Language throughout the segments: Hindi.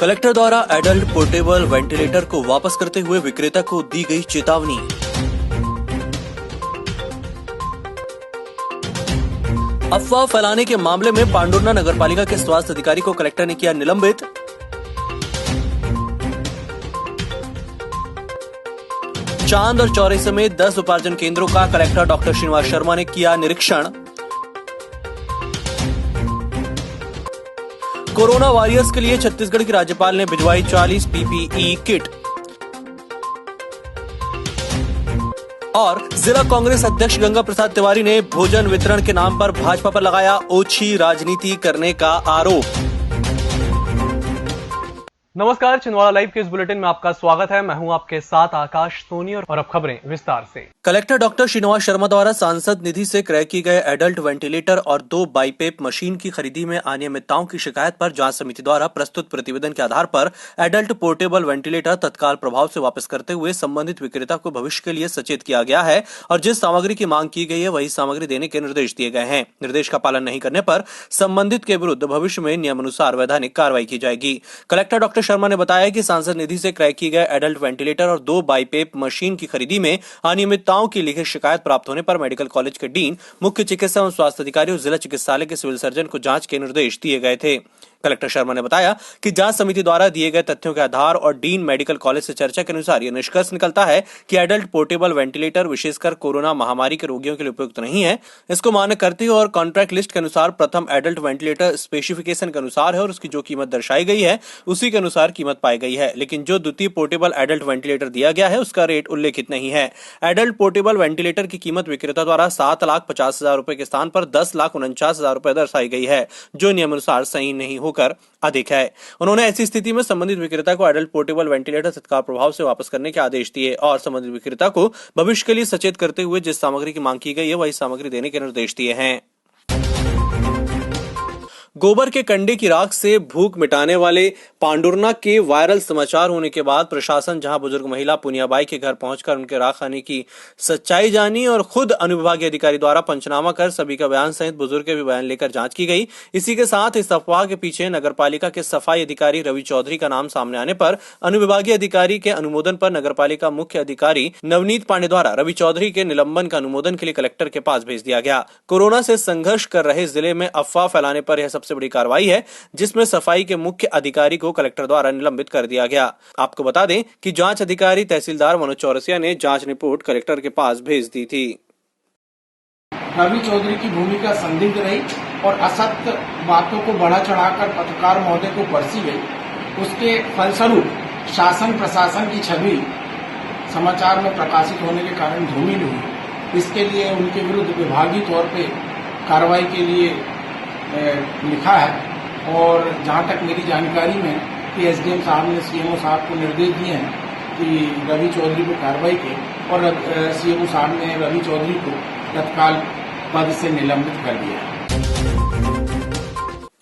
कलेक्टर द्वारा एडल्ट पोर्टेबल वेंटिलेटर को वापस करते हुए विक्रेता को दी गई चेतावनी। अफवाह फैलाने के मामले में पांडुर्ना नगरपालिका के स्वास्थ्य अधिकारी को कलेक्टर ने किया निलंबित। चांद और चौरी समेत 10 उपार्जन केंद्रों का कलेक्टर डॉक्टर श्रीनिवास शर्मा ने किया निरीक्षण। कोरोना वॉरियर्स के लिए छत्तीसगढ़ की राज्यपाल ने भिजवाई 40 पीपीई किट। और जिला कांग्रेस अध्यक्ष गंगा प्रसाद तिवारी ने भोजन वितरण के नाम पर भाजपा पर लगाया ओछी राजनीति करने का आरोप। नमस्कार, छिंदवाड़ा लाइव के इस बुलेटिन में आपका स्वागत है। मैं हूं आपके साथ आकाश सोनी और अब खबरें विस्तार से। कलेक्टर डॉक्टर श्रीनिवास शर्मा द्वारा सांसद निधि से क्रय की गए एडल्ट वेंटिलेटर और 2 बाईपेप मशीन की खरीदी में अनियमितताओं की शिकायत पर जांच समिति द्वारा प्रस्तुत प्रतिवेदन के आधार पर एडल्ट पोर्टेबल वेंटिलेटर तत्काल प्रभाव से वापस करते हुए संबंधित विक्रेता को भविष्य के लिए सचेत किया गया है और जिस सामग्री की मांग की गई है वही सामग्री देने के निर्देश दिए गए हैं। निर्देश का पालन नहीं करने पर संबंधित के विरुद्ध भविष्य में नियमानुसार वैधानिक कार्रवाई की जाएगी। कलेक्टर डॉक्टर शर्मा ने बताया कि सांसद निधि से क्रय की गए एडल्ट वेंटिलेटर और 2 बाईपेप मशीन की खरीदी में अनियमितताओं की लिखित शिकायत प्राप्त होने पर मेडिकल कॉलेज के डीन, मुख्य चिकित्सा एवं स्वास्थ्य अधिकारी और जिला चिकित्सालय के सिविल सर्जन को जांच के निर्देश दिए गए थे। कलेक्टर शर्मा ने बताया कि जांच समिति द्वारा दिए गए तथ्यों के आधार और डीन मेडिकल कॉलेज से चर्चा के अनुसार यह निष्कर्ष निकलता है कि एडल्ट पोर्टेबल वेंटिलेटर विशेषकर कोरोना महामारी के रोगियों के लिए उपयुक्त नहीं है। इसको मान्य करते हुए और कॉन्ट्रैक्ट लिस्ट के अनुसार प्रथम एडल्ट वेंटिलेटर स्पेसिफिकेशन के अनुसार है और उसकी जो कीमत दर्शाई गई है उसी के अनुसार कीमत पाई गई है, लेकिन जो द्वितीय पोर्टेबल एडल्ट वेंटिलेटर दिया गया है उसका रेट उल्लेखित नहीं है। एडल्ट पोर्टेबल वेंटिलेटर की कीमत विक्रेता द्वारा 7,50,000 रुपए के स्थान पर 10,49,000 रुपए दर्शाई गई है, जो नियमानुसार सही नहीं होकर अधिक है। उन्होंने ऐसी स्थिति में संबंधित विक्रेता को एडल्ट पोर्टेबल वेंटिलेटर तत्काल प्रभाव से वापस करने के आदेश दिए और संबंधित विक्रेता को भविष्य के लिए सचेत करते हुए जिस सामग्री की मांग की गई है वही सामग्री देने के निर्देश दिए हैं। गोबर के कंडे की राख से भूख मिटाने वाले पांडुर्ना के वायरल समाचार होने के बाद प्रशासन जहां बुजुर्ग महिला पुनियाबाई के घर पहुंचकर उनके राख खाने की सच्चाई जानी और खुद अनुविभागीय अधिकारी द्वारा पंचनामा कर सभी का बयान सहित बुजुर्ग के भी बयान लेकर जांच की गई। इसी के साथ इस अफवाह के पीछे नगरपालिका के सफाई अधिकारी रवि चौधरी का नाम सामने आने पर अनुविभागीय अधिकारी के अनुमोदन पर नगरपालिका मुख्य अधिकारी नवनीत पांडे द्वारा रवि चौधरी के निलंबन का अनुमोदन के लिए कलेक्टर के पास भेज दिया गया। कोरोना से संघर्ष कर रहे जिले में अफवाह फैलाने पर यह सबसे बड़ी कार्रवाई है, जिसमें सफाई के मुख्य अधिकारी को कलेक्टर द्वारा निलंबित कर दिया गया। आपको बता दें कि जांच अधिकारी तहसीलदार मनोज चौरसिया ने जांच रिपोर्ट कलेक्टर के पास भेज दी थी। रवि चौधरी की भूमिका संदिग्ध रही और असत्य बातों को बढ़ा चढ़ाकर पत्रकार महोदय को बरसी गई। उसके फलस्वरूप शासन प्रशासन की छवि समाचार में प्रकाशित होने के कारण धूमिल हुई। इसके लिए उनके विरुद्ध विभागीय तौर पे कार्रवाई के लिए लिखा है और जहां तक मेरी जानकारी में कि एसडीएम साहब ने सीएमओ साहब को निर्देश दिए हैं कि रवि चौधरी को कार्रवाई की और सीएमओ साहब ने रवि चौधरी को तत्काल पद से निलंबित कर दिया।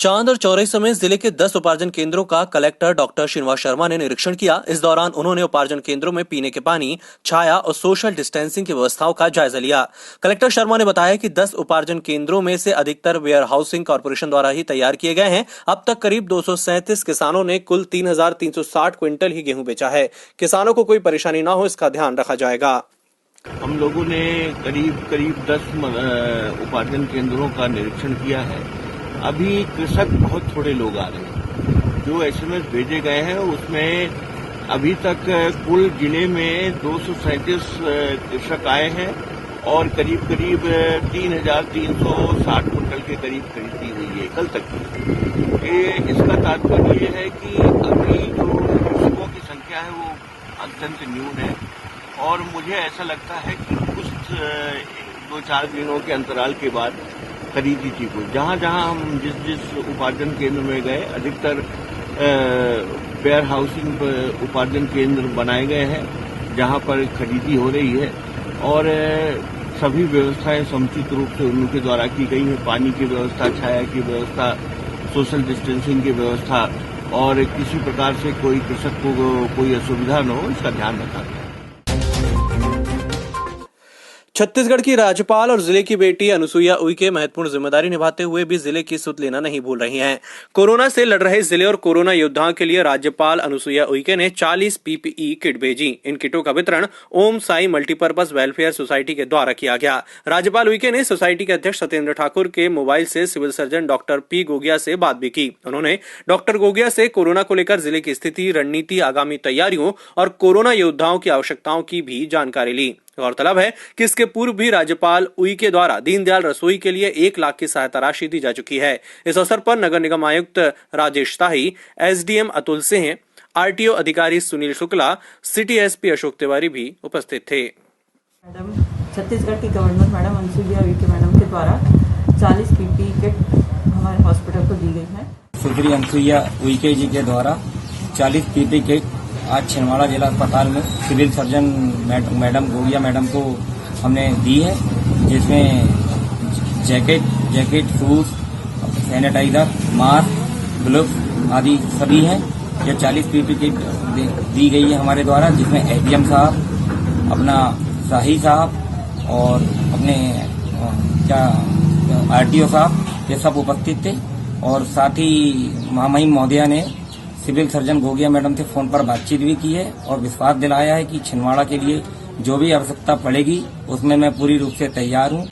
चांद और चौरी समेत जिले के 10 उपार्जन केंद्रों का कलेक्टर डॉक्टर श्रीनिवास शर्मा ने निरीक्षण किया। इस दौरान उन्होंने उपार्जन केंद्रों में पीने के पानी, छाया और सोशल डिस्टेंसिंग की व्यवस्थाओं का जायजा लिया। कलेक्टर शर्मा ने बताया कि 10 उपार्जन केंद्रों में से अधिकतर वेयर हाउसिंग कॉर्पोरेशन द्वारा ही तैयार किए गए हैं। अब तक करीब 237 किसानों ने कुल 3,360 क्विंटल ही गेहूं बेचा है। किसानों को कोई परेशानी न हो, इसका ध्यान रखा जाएगा। हम लोगों ने करीब 10 उपार्जन केंद्रों का निरीक्षण किया है। अभी कृषक बहुत थोड़े लोग आ रहे हैं। जो एसएमएस भेजे गए हैं उसमें अभी तक कुल जिले में 237 कृषक आए हैं और करीब 3,360 कुंटल के करीब खरीदी हुई है कल तक की। इसका तात्पर्य ये है कि अभी जो कृषकों की संख्या है वो अत्यंत न्यून है और मुझे ऐसा लगता है कि कुछ 2-4 दिनों के अंतराल के बाद खरीदी ठीक हो। जहां हम जिस उपार्जन केंद्र में गए अधिकतर वेयर हाउसिंग उपार्जन केंद्र बनाए गए हैं जहां पर खरीदी हो रही है और सभी व्यवस्थाएं समुचित रूप से उनके द्वारा की गई हैं। पानी की व्यवस्था, छाया की व्यवस्था, सोशल डिस्टेंसिंग की व्यवस्था और किसी प्रकार से कोई कृषक को कोई असुविधा न हो, इसका ध्यान रखा गया। छत्तीसगढ़ की राज्यपाल और जिले की बेटी अनुसुईया उइके महत्वपूर्ण जिम्मेदारी निभाते हुए भी जिले की सुध लेना नहीं भूल रही हैं। कोरोना से लड़ रहे जिले और कोरोना योद्धाओं के लिए राज्यपाल अनुसुईया उइके ने 40 पीपीई किट भेजी। इन किटों का वितरण ओम साई मल्टीपर्पज वेलफेयर सोसाइटी के द्वारा किया गया। राज्यपाल उइके ने सोसाइटी के अध्यक्ष सत्येंद्र ठाकुर के मोबाइल से civil surgeon doctor P Gogia से बात भी की। उन्होंने डॉक्टर गोगिया से कोरोना को लेकर जिले की स्थिति, रणनीति, आगामी तैयारियों और कोरोना योद्धाओं की आवश्यकताओं की भी जानकारी ली। गौरतलब है कि इसके पूर्व भी राज्यपाल उइके द्वारा दीनदयाल रसोई के लिए 1 लाख की सहायता राशि दी जा चुकी है। इस अवसर पर नगर निगम आयुक्त राजेश शाही, एसडीएम अतुल सिंह, आरटीओ अधिकारी सुनील शुक्ला, सिटी एसपी अशोक तिवारी भी उपस्थित थे। मैडम छत्तीसगढ़ की governor madam Anusuiya Uikey madam के द्वारा 40 पीपीई किट हमारे हॉस्पिटल को दी गई है। सुश्री अनुसुईया उइके जी के द्वारा 40 पीपीई किट आज छिंदवाड़ा जिला अस्पताल में civil surgeon madam Gogia madam को हमने दी है, जिसमें jacket, shoes, sanitiser, mask, gloves आदि सभी हैं। ये 40 पीपीई किट दी गई है हमारे द्वारा, जिसमें एडीएम साहब, अपना शाही साहब और अपने आरटीओ साहब ये सब उपस्थित थे। और साथ ही महामहिम महोदया ने सिविल सर्जन गोगिया मैडम से फोन पर बातचीत भी की है और विश्वास दिलाया है कि छिंदवाड़ा के लिए जो भी आवश्यकता पड़ेगी उसमें मैं पूरी रूप से तैयार हूं।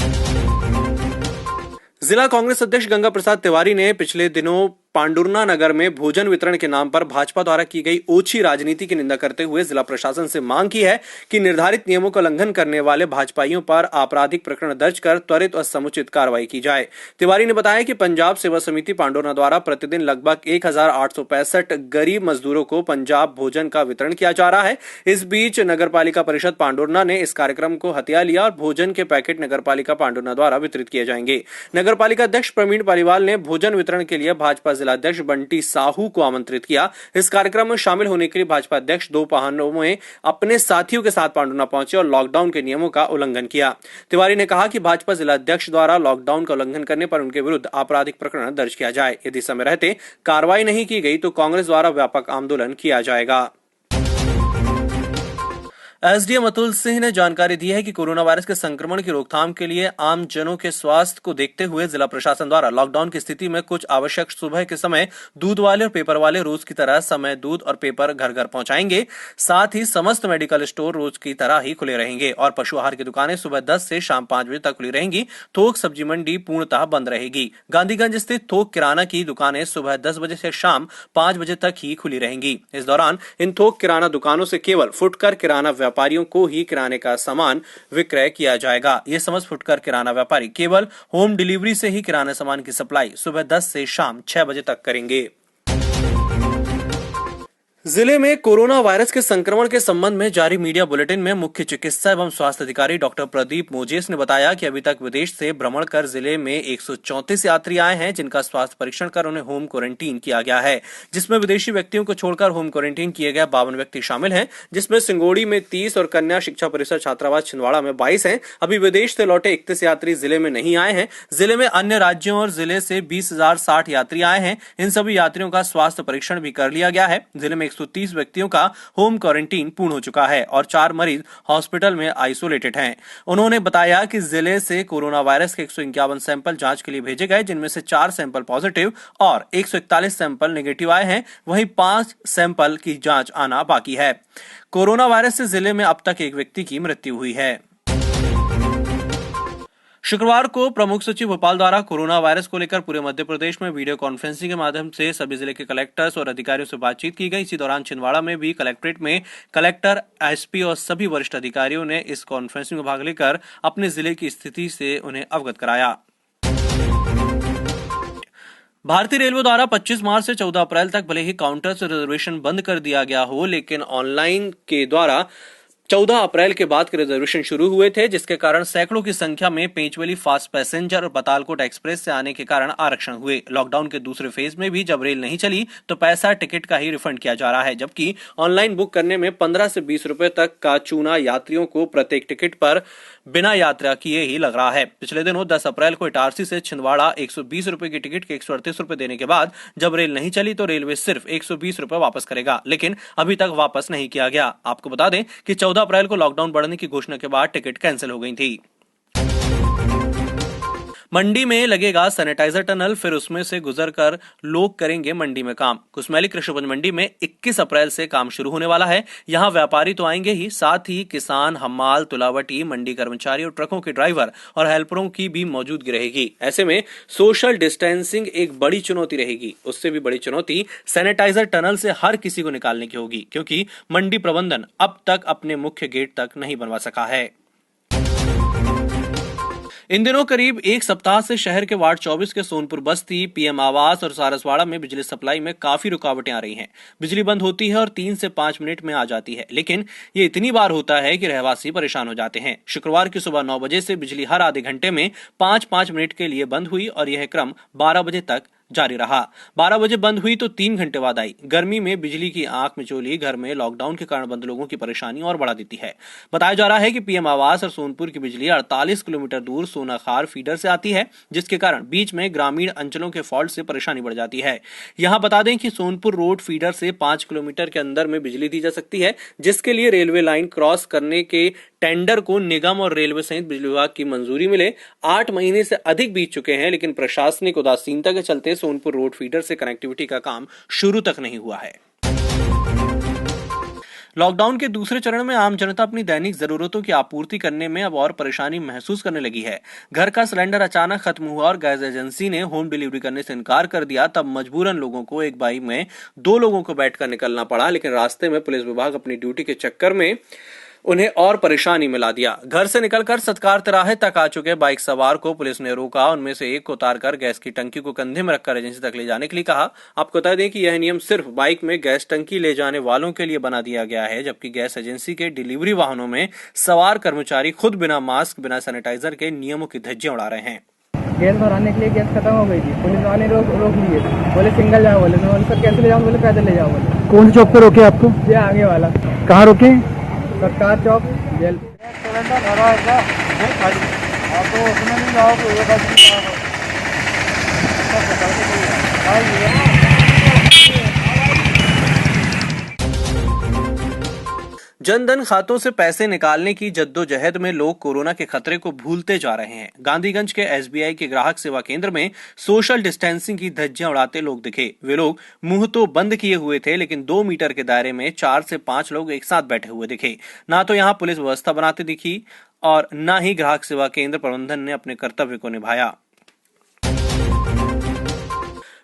जिला कांग्रेस अध्यक्ष गंगा प्रसाद तिवारी ने पिछले दिनों पांडुरना नगर में भोजन वितरण के नाम पर भाजपा द्वारा की गई ओछी राजनीति की निंदा करते हुए जिला प्रशासन से मांग की है कि निर्धारित नियमों का उल्लंघन करने वाले भाजपाइयों पर आपराधिक प्रकरण दर्ज कर त्वरित और समुचित कार्रवाई की जाए। तिवारी ने बताया कि पंजाब सेवा समिति पांडुरना द्वारा प्रतिदिन लगभग 1865 गरीब मजदूरों को पंजाब भोजन का वितरण किया जा रहा है। इस बीच नगर पालिका परिषद पांडुरना ने इस कार्यक्रम को हथिया लिया और भोजन के पैकेट नगर पालिका पांडुरना द्वारा वितरित किए जाएंगे। नगर पालिका अध्यक्ष प्रवीण पालीवाल ने भोजन वितरण के लिए भाजपा जिलाध्यक्ष बंटी साहू को आमंत्रित किया। इस कार्यक्रम में शामिल होने के लिए भाजपा अध्यक्ष 2 वाहनों में अपने साथियों के साथ पांडुरना पहुंचे और लॉकडाउन के नियमों का उल्लंघन किया। तिवारी ने कहा कि भाजपा जिलाध्यक्ष द्वारा लॉकडाउन का उल्लंघन करने पर उनके विरुद्ध आपराधिक प्रकरण दर्ज किया जाए। यदि समय रहते कार्रवाई नहीं की गई तो कांग्रेस द्वारा व्यापक आंदोलन किया जाएगा। एसडीएम अतुल सिंह ने जानकारी दी है कि कोरोना वायरस के संक्रमण की रोकथाम के लिए आम जनों के स्वास्थ्य को देखते हुए जिला प्रशासन द्वारा लॉकडाउन की स्थिति में कुछ आवश्यक सुबह के समय दूध वाले और पेपर वाले रोज की तरह समय दूध और पेपर घर घर पहुंचाएंगे। साथ ही समस्त मेडिकल स्टोर रोज की तरह ही खुले रहेंगे और पशु आहार की दुकानें सुबह 10 से शाम 5 बजे तक खुली रहेंगी। थोक सब्जी मंडी पूर्णतः बंद रहेगी। गांधीगंज स्थित थोक किराना की दुकानें सुबह 10 बजे से शाम 5 बजे तक ही खुली रहेंगी। इस दौरान इन थोक किराना दुकानों से केवल फुटकर किराना व्यापारियों को ही किराने का सामान विक्रय किया जाएगा। ये समस्त फुटकर किराना व्यापारी केवल होम डिलीवरी से ही किराना सामान की सप्लाई सुबह 10 से शाम 6 बजे तक करेंगे। जिले में कोरोना वायरस के संक्रमण के संबंध में जारी मीडिया बुलेटिन में मुख्य चिकित्सा एवं स्वास्थ्य अधिकारी डॉक्टर प्रदीप मोजेस ने बताया कि अभी तक विदेश से भ्रमण कर जिले में 134 यात्री आए हैं, जिनका स्वास्थ्य परीक्षण कर उन्हें होम क्वारंटीन किया गया है, जिसमें विदेशी व्यक्तियों को छोड़कर होम क्वारंटीन किए गए 52 व्यक्ति शामिल हैं, जिसमें सिंगोड़ी में 30 और कन्या शिक्षा परिषद छात्रावास छिंदवाड़ा में 22 हैं। अभी विदेश से लौटे 31 यात्री जिले में नहीं आए हैं। जिले में अन्य राज्यों और जिले से 20,060 यात्री आए हैं। इन सभी यात्रियों का स्वास्थ्य परीक्षण भी कर लिया गया है। जिले में 130 व्यक्तियों का होम क्वारंटीन पूर्ण हो चुका है और 4 मरीज हॉस्पिटल में आइसोलेटेड हैं। उन्होंने बताया कि जिले से कोरोना वायरस के 151 सैंपल जांच के लिए भेजे गए, जिनमें से 4 सैंपल पॉजिटिव और 141 सैंपल नेगेटिव आए हैं। वहीं 5 सैंपल की जांच आना बाकी है। कोरोना वायरस से जिले में अब तक एक व्यक्ति की मृत्यु हुई है। शुक्रवार को प्रमुख सचिव भोपाल द्वारा कोरोना वायरस को लेकर पूरे मध्य प्रदेश में वीडियो कॉन्फ्रेंसिंग के माध्यम से सभी जिले के कलेक्टर्स और अधिकारियों से बातचीत की गई। इसी दौरान छिंदवाड़ा में भी कलेक्ट्रेट में कलेक्टर, एसपी और सभी वरिष्ठ अधिकारियों ने इस कॉन्फ्रेंसिंग में भाग लेकर अपने जिले की स्थिति से उन्हें अवगत कराया। भारतीय रेलवे द्वारा 25 मार्च से 14 अप्रैल तक भले ही काउंटर से रिजर्वेशन बंद कर दिया गया हो, लेकिन ऑनलाइन के द्वारा 14 अप्रैल के बाद के रिजर्वेशन शुरू हुए थे, जिसके कारण सैकड़ों की संख्या में पेंचवली फास्ट पैसेंजर और बतालकोट एक्सप्रेस से आने के कारण आरक्षण हुए। लॉकडाउन के दूसरे फेज में भी जब रेल नहीं चली तो पैसा टिकट का ही रिफंड किया जा रहा है, जबकि ऑनलाइन बुक करने में 15 से 20 रुपए तक का चूना यात्रियों को प्रत्येक टिकट पर बिना यात्रा किए ही लग रहा है। पिछले दिनों 10 अप्रैल को इटारसी से छिंदवाड़ा 120 रुपए की टिकट के 138 रुपए देने के बाद जब रेल नहीं चली तो रेलवे सिर्फ 120 रुपए वापस करेगा, लेकिन अभी तक वापस नहीं किया गया। आपको बता दें कि 14 अप्रैल को लॉकडाउन बढ़ने की घोषणा के बाद टिकट कैंसिल हो गई थी। मंडी में लगेगा सैनिटाइजर टनल, फिर उसमें से गुजरकर लोग करेंगे मंडी में काम। कुसमैली कृषि उपज मंडी में 21 अप्रैल से काम शुरू होने वाला है। यहां व्यापारी तो आएंगे ही, साथ ही किसान, हम्माल, तुलावटी, मंडी कर्मचारी और ट्रकों के ड्राइवर और हेल्परों की भी मौजूदगी रहेगी। ऐसे में सोशल डिस्टेंसिंग एक बड़ी चुनौती रहेगी। उससे भी बड़ी चुनौती सैनिटाइजर टनल से हर किसी को निकालने की होगी, क्योंकि मंडी प्रबंधन अब तक अपने मुख्य गेट तक नहीं बनवा सका है। इन दिनों करीब एक सप्ताह से शहर के वार्ड 24 के सोनपुर बस्ती, पीएम आवास और सारसवाड़ा में बिजली सप्लाई में काफी रुकावटें आ रही हैं। बिजली बंद होती है और 3 से 5 मिनट में आ जाती है, लेकिन ये इतनी बार होता है कि रहवासी परेशान हो जाते हैं। शुक्रवार की सुबह 9 बजे से बिजली हर आधे घंटे में 5-5 मिनट के लिए बंद हुई और यह क्रम 12 बजे तक जारी रहा। 12 बजे बंद हुई तो 3 घंटे बाद आई। गर्मी में बिजली की आंख मिचोली घर में लॉकडाउन के कारण बंद लोगों की परेशानी और बढ़ा देती है। बताया जा रहा है कि पीएम आवास और सोनपुर की बिजली 48 किलोमीटर दूर सोनाखार फीडर से आती है, जिसके कारण बीच में ग्रामीण अंचलों के फॉल्ट से परेशानी बढ़ जाती है। यहां बता दें कि सोनपुर रोड फीडर से 5 किलोमीटर के अंदर में बिजली दी जा सकती है, जिसके लिए रेलवे लाइन क्रॉस करने के टेंडर को निगम और रेलवे सहित बिजली विभाग की मंजूरी मिले 8 महीने से अधिक बीत चुके हैं, लेकिन प्रशासनिक उदासीनता के चलते सोनपुर रोड फीडर से कनेक्टिविटी का काम शुरू तक नहीं हुआ है। लॉकडाउन के दूसरे चरण में आम जनता अपनी दैनिक जरूरतों की आपूर्ति करने में अब और परेशानी महसूस करने लगी है। घर का सिलेंडर अचानक खत्म हुआ और गैस एजेंसी ने होम डिलीवरी करने से इनकार कर दिया, तब मजबूरन लोगों को एक बाइक में 2 लोगों को बैठकर निकलना पड़ा, लेकिन रास्ते में पुलिस विभाग अपनी ड्यूटी के चक्कर में उन्हें और परेशानी में ला दिया। घर से निकलकर सत्कार तिराहे तक आ चुके बाइक सवार को पुलिस ने रोका। उनमें से एक को उतारकर गैस की टंकी को कंधे में रखकर एजेंसी तक ले जाने के लिए कहा। आपको बता दें कि यह नियम सिर्फ बाइक में गैस टंकी ले जाने वालों के लिए बना दिया गया है, जबकि गैस एजेंसी के डिलीवरी वाहनों में सवार कर्मचारी खुद बिना मास्क, बिना सैनिटाइजर के नियमों की धज्जियां उड़ा रहे हैं। गैस भराने के लिए गैस खत्म हो गई थी, पुलिस वाले रोक लिए, बोले सिंगल जाओ, बोले मैं बोले सर कैसे ले जाऊँ, बोले पैदल ले जाओ। बोले कौन से चौक पे रोके आपको? ये आगे वाला। कहाँ रोके? सरकार चौक जेल। सिलेंडर भरा है क्या? नहीं खाली। तो उसमें नहीं जाओगे, ये बात नहीं जनधन खातों से पैसे निकालने की जद्दोजहद में लोग कोरोना के खतरे को भूलते जा रहे हैं। गांधीगंज के एसबीआई के ग्राहक सेवा केंद्र में सोशल डिस्टेंसिंग की धज्जियां उड़ाते लोग दिखे। वे लोग मुंह तो बंद किए हुए थे, लेकिन 2 मीटर के दायरे में 4 से 5 लोग एक साथ बैठे हुए दिखे। ना तो यहां पुलिस व्यवस्था बनाते दिखी और न ही ग्राहक सेवा केंद्र प्रबंधन ने अपने कर्तव्य को निभाया।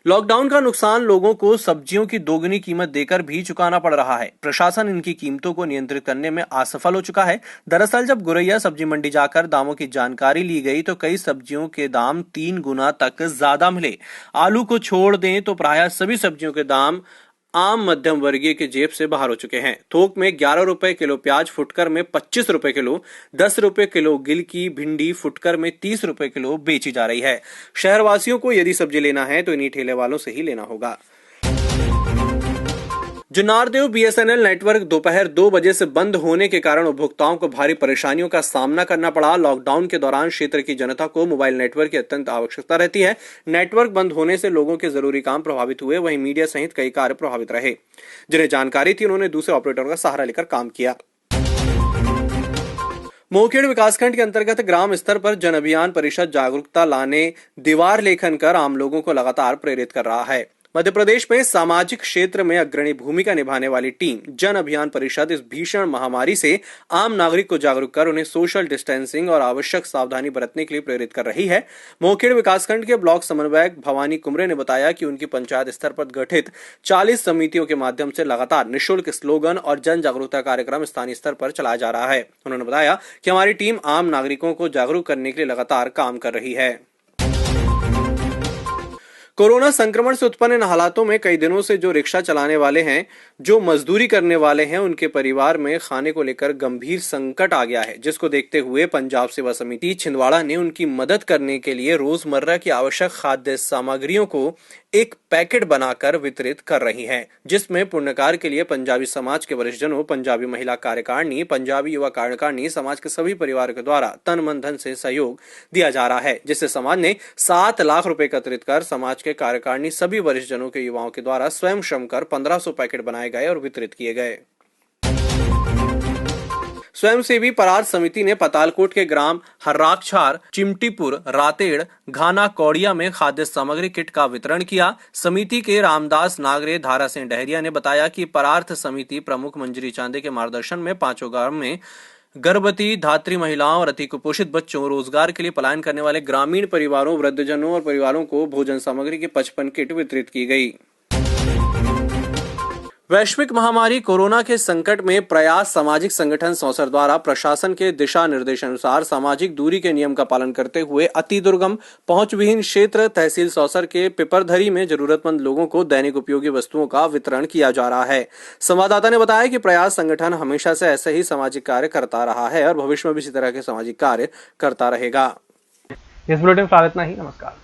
लॉकडाउन का नुकसान लोगों को सब्जियों की दोगुनी कीमत देकर भी चुकाना पड़ रहा है। प्रशासन इनकी कीमतों को नियंत्रित करने में असफल हो चुका है। दरअसल जब गुरैया सब्जी मंडी जाकर दामों की जानकारी ली गई तो कई सब्जियों के दाम 3 गुना तक ज्यादा मिले। आलू को छोड़ दें तो प्रायः सभी सब्जियों के दाम आम मध्यम वर्गीय के जेब से बाहर हो चुके हैं। थोक में 11 रुपए किलो प्याज, फुटकर में 25 रुपए किलो, 10 रुपए किलो गिल की भिंडी फुटकर में 30 रुपए किलो बेची जा रही है। शहरवासियों को यदि सब्जी लेना है तो इन्हीं ठेले वालों से ही लेना होगा। जुन्नारदेव बीएसएनएल नेटवर्क दोपहर 2 बजे से बंद होने के कारण उपभोक्ताओं को भारी परेशानियों का सामना करना पड़ा। लॉकडाउन के दौरान क्षेत्र की जनता को मोबाइल नेटवर्क की अत्यंत आवश्यकता रहती है। नेटवर्क बंद होने से लोगों के जरूरी काम प्रभावित हुए, वहीं मीडिया सहित कई कार्य प्रभावित रहे। जिन्हें जानकारी थी उन्होंने दूसरे ऑपरेटर का सहारा लेकर काम किया। मोहखेड़ विकासखंड के अंतर्गत ग्राम स्तर पर जन अभियान परिषद जागरूकता लाने दीवार लेखन कर आम लोगों को लगातार प्रेरित कर रहा है। मध्य प्रदेश में सामाजिक क्षेत्र में अग्रणी भूमिका निभाने वाली टीम जन अभियान परिषद इस भीषण महामारी से आम नागरिक को जागरूक कर उन्हें सोशल डिस्टेंसिंग और आवश्यक सावधानी बरतने के लिए प्रेरित कर रही है। मोहखेड़ विकासखंड के ब्लॉक समन्वयक भवानी कुमरे ने बताया कि उनकी पंचायत स्तर पर गठित 40 समितियों के माध्यम से लगातार निःशुल्क स्लोगन और जन जागरूकता कार्यक्रम स्थानीय स्तर पर चलाया जा रहा है। उन्होंने बताया कि हमारी टीम आम नागरिकों को जागरूक करने के लिए लगातार काम कर रही है। कोरोना संक्रमण से उत्पन्न इन हालातों में कई दिनों से जो रिक्शा चलाने वाले हैं, जो मजदूरी करने वाले हैं, उनके परिवार में खाने को लेकर गंभीर संकट आ गया है, जिसको देखते हुए पंजाब सेवा समिति छिंदवाड़ा ने उनकी मदद करने के लिए रोजमर्रा की आवश्यक खाद्य सामग्रियों को एक पैकेट बनाकर वितरित कर रही है, जिसमें पुण्यकार के लिए पंजाबी समाज के वरिष्ठजनों, पंजाबी महिला कार्यकारिणी, पंजाबी युवा कार्यकारिणी, समाज के सभी परिवारों के द्वारा तन मन धन से सहयोग दिया जा रहा है, जिससे समाज ने 7 लाख रुपए एकत्रित कर समाज के कार्यकारिणी सभी वरिष्ठजनों के युवाओं के द्वारा स्वयं श्रम कर 1500 पैकेट बनाए गए और वितरित किए गए। स्वयंसेवी परार समिति ने पतालकोट के ग्राम हर्राकछार, चिमटीपुर, रातेड़, घाना कौड़िया में खाद्य सामग्री किट का वितरण किया। समिति के रामदास नागरे धारा सिंह डहरिया ने बताया कि परार्थ समिति प्रमुख मंजरी चांदे के मार्गदर्शन में 5 गांव में गर्भवती, धात्री महिलाओं और अति कुपोषित बच्चों, रोजगार के लिए पलायन करने वाले ग्रामीण परिवारों, वृद्धजनों और परिवारों को भोजन सामग्री की 55 किट वितरित की गई। वैश्विक महामारी कोरोना के संकट में प्रयास सामाजिक संगठन सौंसर द्वारा प्रशासन के दिशा निर्देशानुसार सामाजिक दूरी के नियम का पालन करते हुए अति दुर्गम पहुंच विहीन क्षेत्र तहसील सौंसर के पिपरधरी में जरूरतमंद लोगों को दैनिक उपयोगी वस्तुओं का वितरण किया जा रहा है। संवाददाता ने बताया कि प्रयास संगठन हमेशा से ऐसे ही सामाजिक कार्य करता रहा है और भविष्य में भी इसी तरह के सामाजिक कार्य करता रहेगा। इस बुलेटिन में इतना ही। नमस्कार।